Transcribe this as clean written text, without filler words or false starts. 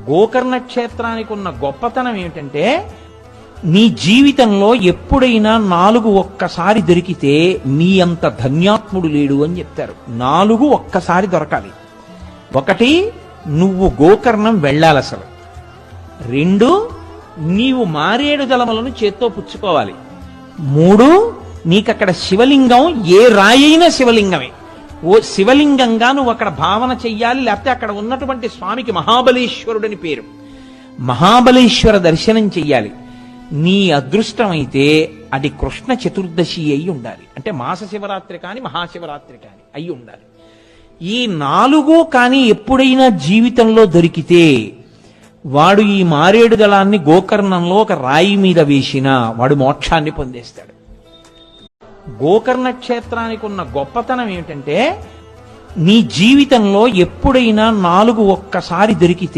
గోకర్ణ క్షేత్రానికి ఉన్న గొప్పతనం ఏమిటంటే, నీ జీవితంలో ఎప్పుడైనా 4 ఒక్కసారి దొరికితే నీ అంత ధన్యాత్ముడు లేడు అని చెప్తారు. 4 ఒక్కసారి దొరకాలి. 1, నువ్వు గోకర్ణం వెళ్ళాలి అసలు. 2, నీవు మారేడు దళములను చేత్తో పుచ్చుకోవాలి. 3, నీకక్కడ శివలింగం ఏ రాయైన శివలింగమే, ఓ శివలింగంగా నువ్వు అక్కడ భావన చెయ్యాలి. లేకపోతే అక్కడ ఉన్నటువంటి స్వామికి మహాబలేశ్వరుడని పేరు, మహాబలేశ్వర దర్శనం చెయ్యాలి. నీ అదృష్టమైతే అది కృష్ణ చతుర్దశి అయి ఉండాలి. అంటే మాస శివరాత్రి కాని మహాశివరాత్రి కాని అయి ఉండాలి. ఈ 4 కానీ ఎప్పుడైనా జీవితంలో దొరికితే వాడు ఈ మారేడు దళాన్ని గోకర్ణంలో ఒక రాయి మీద వేసినా వాడు మోక్షాన్ని పొందేస్తాడు. గోకర్ణ క్షేత్రానికి ఉన్న గొప్పతనం ఏమిటంటే, నీ జీవితంలో ఎప్పుడైనా 4 ఒక్కసారి దొరికితే